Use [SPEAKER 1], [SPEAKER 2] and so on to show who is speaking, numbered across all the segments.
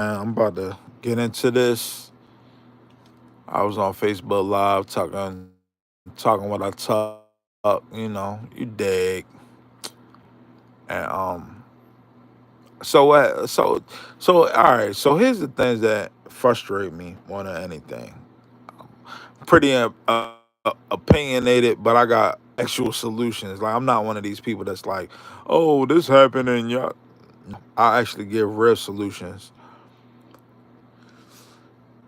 [SPEAKER 1] I'm about to get into this. I was on Facebook Live talking what I talk, you dig. And so all right. So here's the things that frustrate me more than anything. Pretty opinionated, but I got actual solutions. Like I'm not one of these people that's like, oh, this happened and y'all. I actually give real solutions.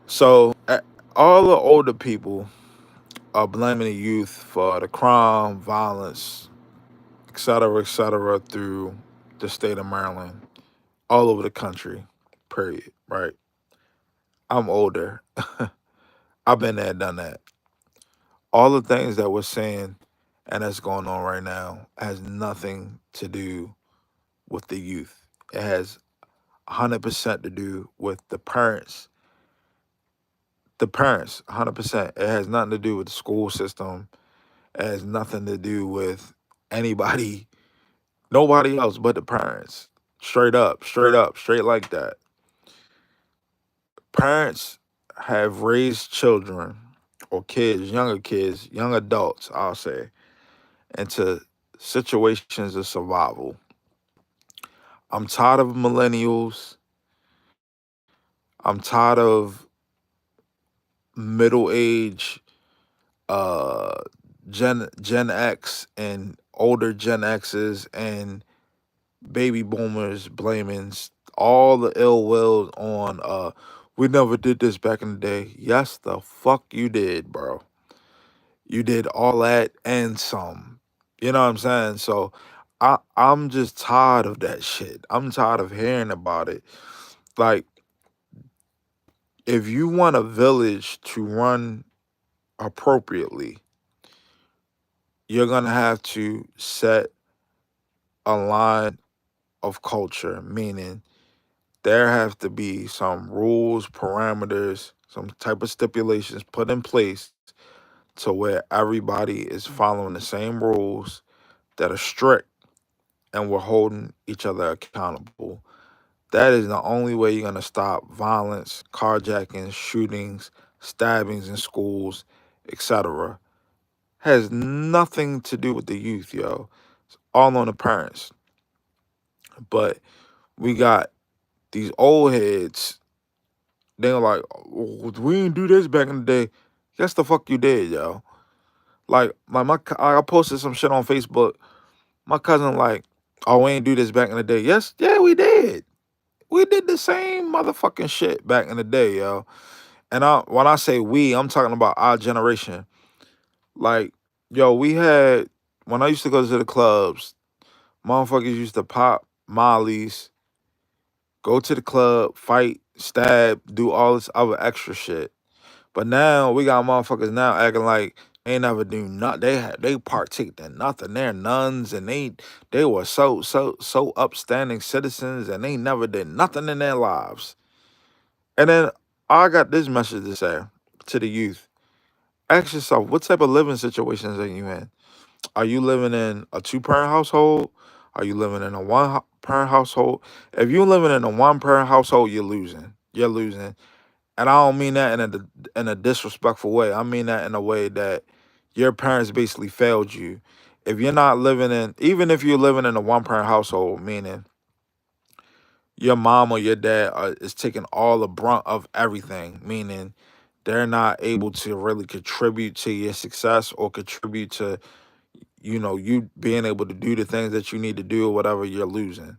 [SPEAKER 1] So all the older people are blaming the youth for the crime, violence, et cetera, through the state of Maryland, all over the country, period, right? I'm older. I've been there, done that. All the things that we're saying and that's going on right now has nothing to do with the youth. It has 100% to do with the parents. The parents, 100%. It has nothing to do with the school system. It has nothing to do with anybody, nobody else but the parents. Straight up, straight like that. Parents have raised children or kids, young adults, I'll say, into situations of survival. I'm tired of millennials. I'm tired of middle age uh Gen X and older Gen X's and baby boomers blaming all the ill will on we never did this back in the day. Yes, the fuck you did, bro. You did all that and some. You know what I'm saying? So I'm just tired of that shit. I'm tired of hearing about it. Like if you want a village to run appropriately, you're gonna have to set a line of culture, meaning there have to be some rules, parameters, some type of stipulations put in place to where everybody is following the same rules that are strict and we're holding each other accountable. That is the only way you're going to stop violence, carjackings, shootings, stabbings in schools, etc. Has nothing to do with the youth, yo. It's all on the parents. But we got these old heads. They're like, "Oh, we didn't do this back in the day." Yes, the fuck you did, yo. I posted some shit on Facebook. My cousin like, "Oh, we ain't do this back in the day." Yes, yeah, we did. We did the same motherfucking shit back in the day, yo. And when I say we, I'm talking about our generation. Like, yo, we had when I used to go to the clubs, motherfuckers used to pop mollies, go to the club, fight, stab, do all this other extra shit. But now we got motherfuckers now acting like they ain't never do nothing. They partaked in nothing. They're nuns and they were so upstanding citizens and they never did nothing in their lives. And then I got this message to say to the youth. Ask yourself, what type of living situations are you in? Are you living in a two-parent household? Are you living in a one-parent household? If you're living in a one-parent household, you're losing. You're losing. And I don't mean that in a disrespectful way. I mean that in a way that your parents basically failed you. If you're not living in, even if you're living in a one-parent household, meaning your mom or your dad is taking all the brunt of everything, meaning they're not able to really contribute to your success or contribute to, you being able to do the things that you need to do or whatever, you're losing.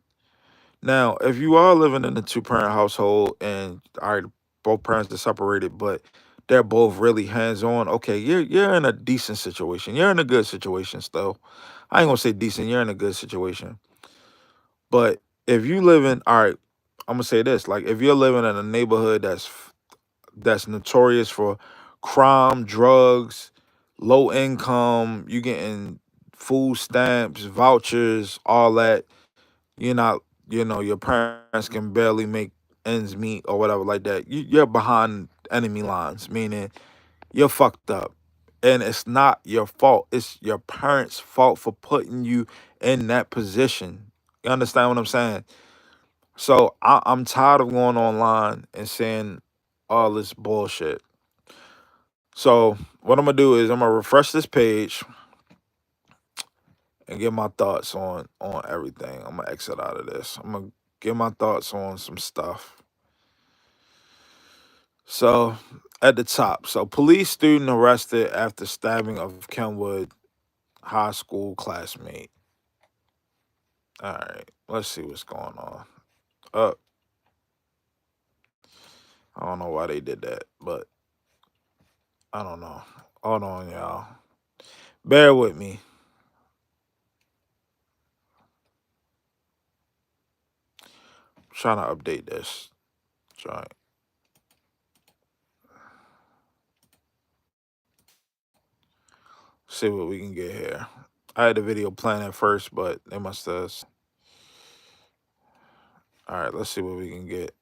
[SPEAKER 1] Now, if you are living in a two-parent household and all right, both parents are separated, but they're both really hands-on, okay, you're in a decent situation. You're in a good situation still. I ain't gonna say decent, you're in a good situation. But if you live in, all right, I'm gonna say this, like if you're living in a neighborhood that's notorious for crime, drugs, low income, you getting food stamps, vouchers, all that, you're not, your parents can barely make ends meet or whatever like that. You're behind enemy lines, meaning you're fucked up. And it's not your fault. It's your parents' fault for putting you in that position. You understand what I'm saying? So I'm tired of going online and saying all this bullshit. So what I'm gonna do is I'm gonna refresh this page and give my thoughts on everything. I'm gonna exit out of this. I'm gonna give my thoughts on some stuff. So at the top, so police student arrested after stabbing of Kenwood High School classmate. All right, let's see what's going on. Uh, I don't know why they did that, but I don't know. Hold on, y'all. Bear with me. I'm trying to update this. Trying. See what we can get here. I had the video planned at first, but they must have. All right, let's see what we can get.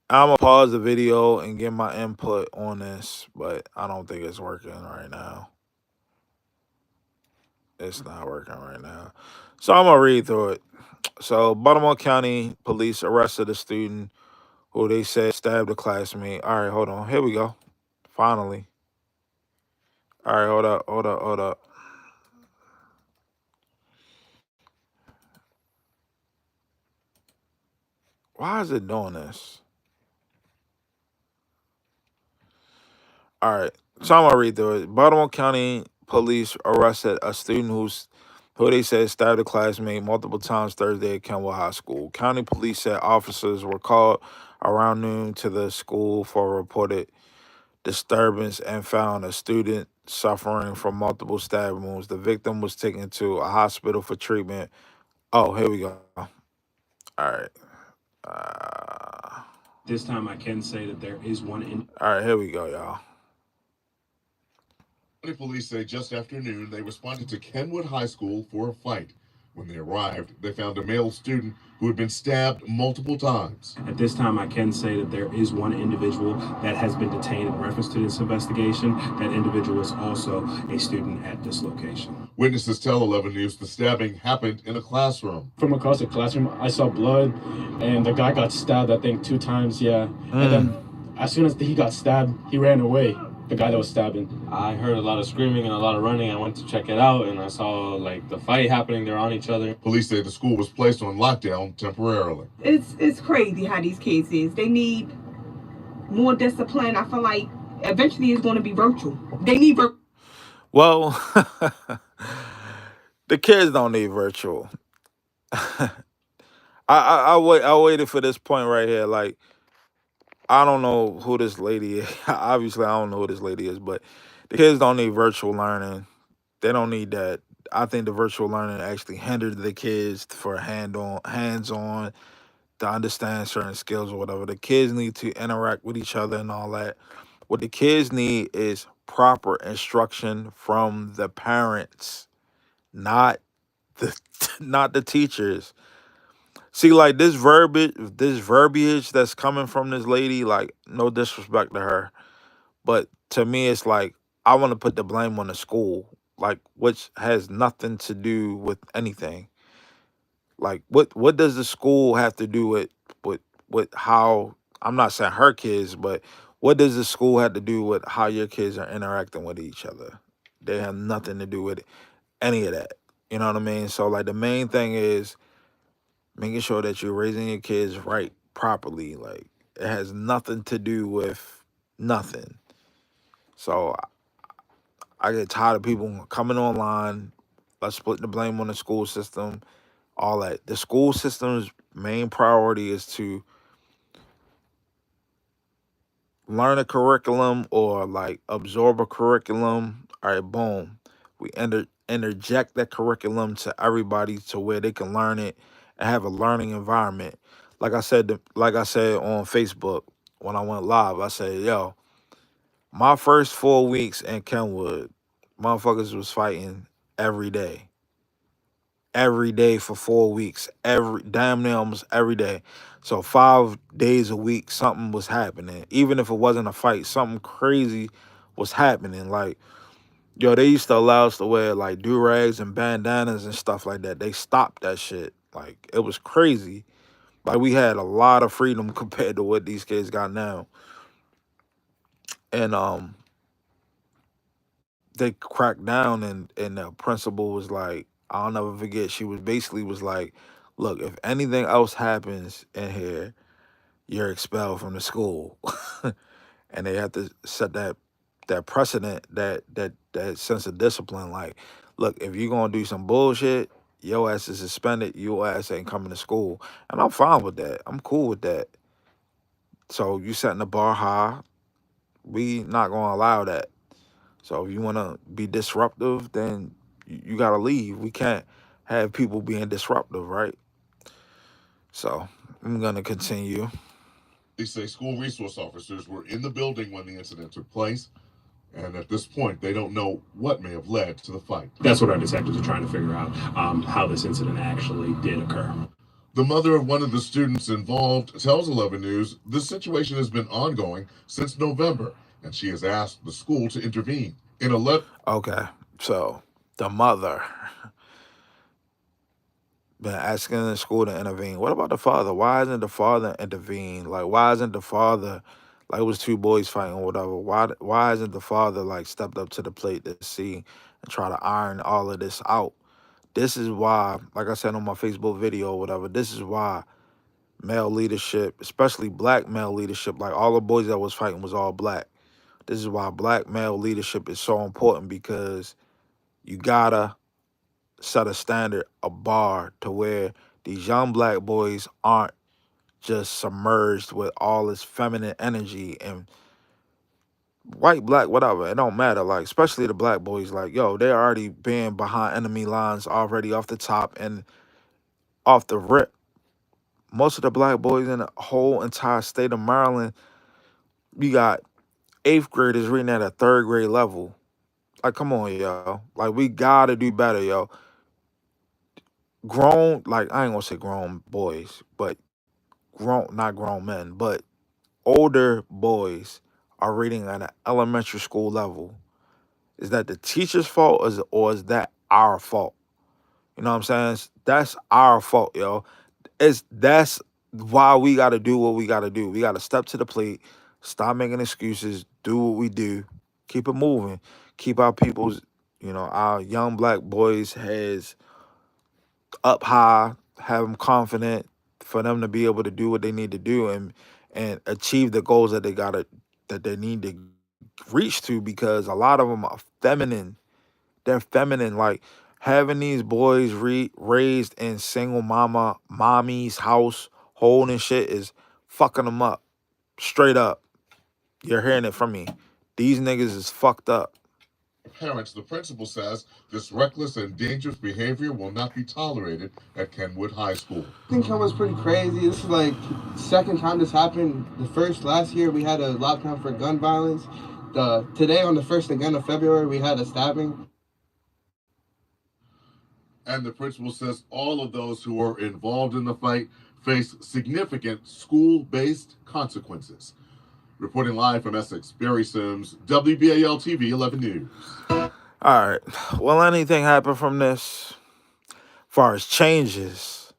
[SPEAKER 1] I'm gonna pause the video and get my input on this, but I don't think it's working right now. It's not working right now. So I'm gonna read through it. So Baltimore County police arrested a student who they said stabbed a classmate. All right, hold on. Here we go. Finally. All right, hold up. Why is it doing this? All right. So I'm gonna read through it. Baltimore County police arrested a student who they said stabbed a classmate multiple times Thursday at Kenwood High School. County police said officers were called around noon to the school for a reported disturbance and found a student suffering from multiple stab wounds. The victim was taken to a hospital for treatment. Oh, here we go. All right.
[SPEAKER 2] This time I can say that there is one.
[SPEAKER 1] All right, here we go, y'all.
[SPEAKER 3] Police say just after noon they responded to Kenwood High School for a fight. When they arrived, they found a male student who had been stabbed multiple times.
[SPEAKER 2] At this time, I can say that there is one individual that has been detained in reference to this investigation. That individual is also a student at this location.
[SPEAKER 3] Witnesses tell 11 News the stabbing happened in a classroom.
[SPEAKER 4] From across the classroom, I saw blood, and the guy got stabbed, I think, 2 times, yeah. And then as soon as he got stabbed, he ran away. The guy that was stabbing.
[SPEAKER 5] I heard a lot of screaming and a lot of running. I went to check it out, and I saw like the fight happening. They're on each other.
[SPEAKER 3] Police say the school was placed on lockdown temporarily.
[SPEAKER 6] It's crazy how these kids is. They need more discipline. I feel like eventually it's going to be virtual. They need
[SPEAKER 1] Well, the kids don't need virtual. I waited for this point right here. Like, I don't know who this lady is. Obviously, I don't know who this lady is, but the kids don't need virtual learning. They don't need that. I think the virtual learning actually hindered the kids for hands on to understand certain skills or whatever. The kids need to interact with each other and all that. What the kids need is proper instruction from the parents, not the not the teachers. See, like this verbiage that's coming from this lady, like no disrespect to her, but to me, it's like I want to put the blame on the school, like which has nothing to do with anything. Like, what does the school have to do with with how? I'm not saying her kids, but what does the school have to do with how your kids are interacting with each other? They have nothing to do with any of that. You know what I mean? So like the main thing is making sure that you're raising your kids right properly. Like it has nothing to do with nothing. So I get tired of people coming online. Let's put the blame on the school system. All that. The school system's main priority is to learn a curriculum or like absorb a curriculum. All right, boom. We interject that curriculum to everybody to where they can learn it and have a learning environment. Like I said on Facebook when I went live, I said, yo, my first 4 weeks in Kenwood, motherfuckers was fighting every day. Every day for 4 weeks. Every damn near almost every day. So 5 days a week, something was happening. Even if it wasn't a fight, something crazy was happening. Like, yo, they used to allow us to wear like do-rags and bandanas and stuff like that. They stopped that shit. Like, it was crazy. Like we had a lot of freedom compared to what these kids got now. And they cracked down, and the principal was like, I'll never forget, she was basically was like, look, if anything else happens in here, you're expelled from the school. And they have to set that precedent, that sense of discipline. Like, look, if you're gonna do some bullshit, your ass is suspended, your ass ain't coming to school. And I'm fine with that. I'm cool with that. So you setting the bar high, we not gonna allow that. So if you wanna be disruptive, then you gotta leave. We can't have people being disruptive, right? So I'm gonna continue.
[SPEAKER 3] They say school resource officers were in the building when the incident took place, and at this point, they don't know what may have led to the fight.
[SPEAKER 2] That's what our detectives are trying to figure out, how this incident actually did occur.
[SPEAKER 3] The mother of one of the students involved tells 11 News the situation has been ongoing since November, and she has asked the school to intervene. In a letter,
[SPEAKER 1] Okay, so the mother been asking the school to intervene. What about the father? Why isn't the father intervene? Like, why isn't the father, like it was two boys fighting or whatever? Why isn't the father like stepped up to the plate to see and try to iron all of this out? This is why, like I said on my Facebook video or whatever, this is why male leadership, especially black male leadership, like all the boys that was fighting was all black. This is why black male leadership is so important, because you gotta set a standard, a bar to where these young black boys aren't just submerged with all this feminine energy and white, black, whatever. It don't matter. Like, especially the black boys, like, yo, they're already being behind enemy lines already off the top and off the rip. Most of the black boys in the whole entire state of Maryland, you got eighth graders reading at a third grade level. Like, come on, yo. Like, we gotta do better, yo. Grown, like, I ain't gonna say grown boys, but not grown men, but older boys are reading at an elementary school level. Is that the teacher's fault, or is that our fault? You know what I'm saying? That's our fault, yo. That's why we gotta do what we gotta do. We gotta step to the plate, stop making excuses, do what we do, keep it moving, keep our people's, our young black boys' heads up high, have them confident for them to be able to do what they need to do and achieve the goals that they need to reach to, because a lot of them are feminine. They're feminine. Like, having these boys raised in single mommy's household and shit is fucking them up. Straight up. You're hearing it from me. These niggas is fucked up.
[SPEAKER 3] parents, the principal says this reckless and dangerous behavior will not be tolerated at Kenwood High School.
[SPEAKER 7] I think Kenwood's pretty crazy. This is like second time this happened. Last year we had a lockdown for gun violence. Today on the 1st again of February we had a stabbing.
[SPEAKER 3] And the principal says all of those who are involved in the fight face significant school-based consequences. Reporting live from Essex, Barry Sims, WBAL TV 11 News.
[SPEAKER 1] All right. Will anything happen from this? As far as changes,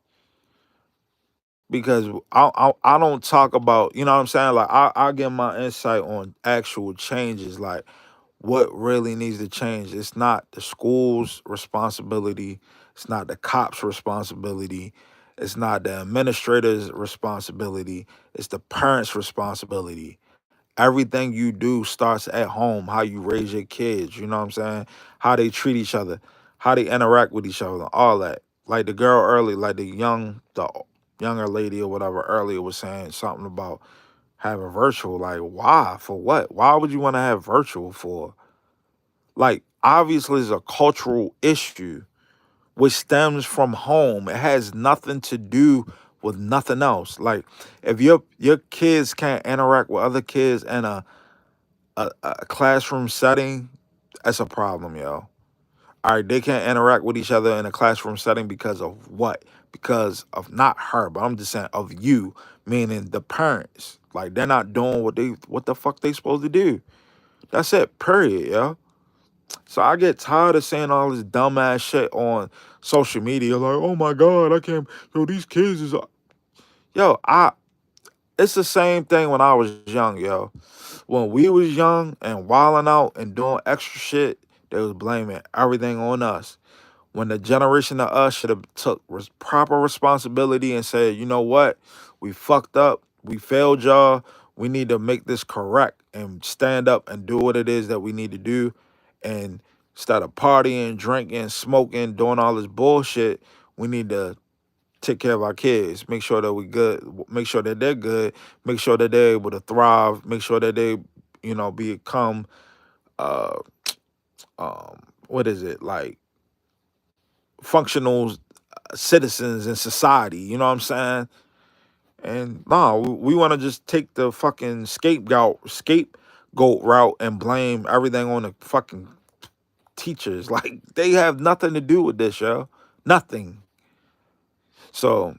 [SPEAKER 1] because I don't talk about, you know what I'm saying? Like, I get my insight on actual changes, like what really needs to change. It's not the school's responsibility. It's not the cops' responsibility. It's not the administrator's responsibility. It's the parents' responsibility. Everything you do starts at home, how you raise your kids, you know what I'm saying? How they treat each other, how they interact with each other, all that. Like the girl early, like the younger lady or whatever earlier was saying something about having virtual. Like, why? For what? Why would you want to have virtual for? Like, obviously it's a cultural issue which stems from home. It has nothing to do with nothing else. Like, if your kids can't interact with other kids in a classroom setting, that's a problem, yo. All right, they can't interact with each other in a classroom setting because of what? Because of not her, but I'm just saying of you, meaning the parents. Like, they're not doing what the fuck they supposed to do. That's it, period, yo. So I get tired of saying all this dumbass shit on social media, like, oh my God, I can't, yo, these kids is, Yo, it's the same thing when I was young, yo. When we was young and wilding out and doing extra shit, they was blaming everything on us. When the generation of us should have took proper responsibility and said, you know what, we fucked up, we failed y'all, we need to make this correct and stand up and do what it is that we need to do, and instead of partying, drinking, smoking, doing all this bullshit, we need to take care of our kids, make sure that we good, make sure that they're good, make sure that they're able to thrive, make sure that they, become uh what is it, like, functional citizens in society, you know what I'm saying? And nah, we want to just take the fucking scapegoat route and blame everything on the fucking teachers. Like, they have nothing to do with this, yo. Nothing. So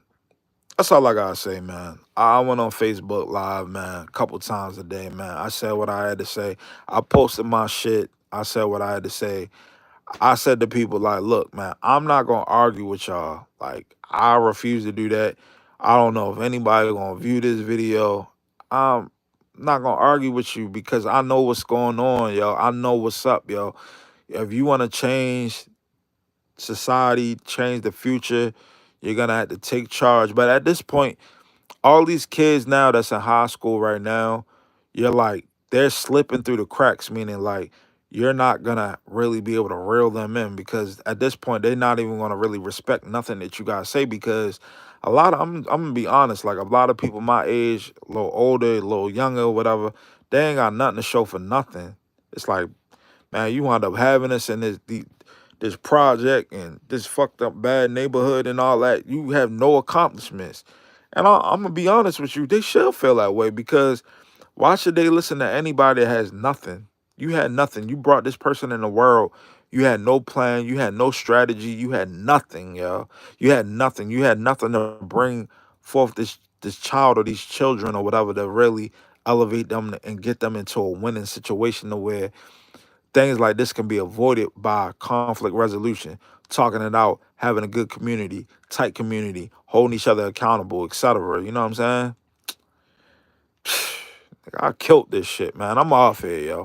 [SPEAKER 1] that's all I gotta say, man. I went on Facebook Live, man, a couple times a day, man. I said what I had to say. I posted my shit. I said what I had to say. I said to people, like, look, man, I'm not gonna argue with y'all. Like, I refuse to do that. I don't know if anybody gonna view this video. I'm not gonna argue with you because I know what's going on, yo. I know what's up, yo. If you wanna change society, change the future, you're gonna have to take charge. But at this point, all these kids now that's in high school right now, you're like, they're slipping through the cracks, meaning like you're not gonna really be able to reel them in because at this point they're not even gonna really respect nothing that you guys say because a lot of I'm gonna be honest, like a lot of people my age, a little older, a little younger, whatever, they ain't got nothing to show for nothing. It's like, man, you wind up having us in this project and this fucked up bad neighborhood and all that. You have no accomplishments. And I'm gonna be honest with you, they should feel that way because why should they listen to anybody that has nothing? You had nothing. You brought this person in the world. You had no plan. You had no strategy. You had nothing, yo. You had nothing. You had nothing to bring forth this child or these children or whatever to really elevate them and get them into a winning situation to where things like this can be avoided by conflict resolution, talking it out, having a good community, tight community, holding each other accountable, etc. You know what I'm saying? I killed this shit, man. I'm off here, yo.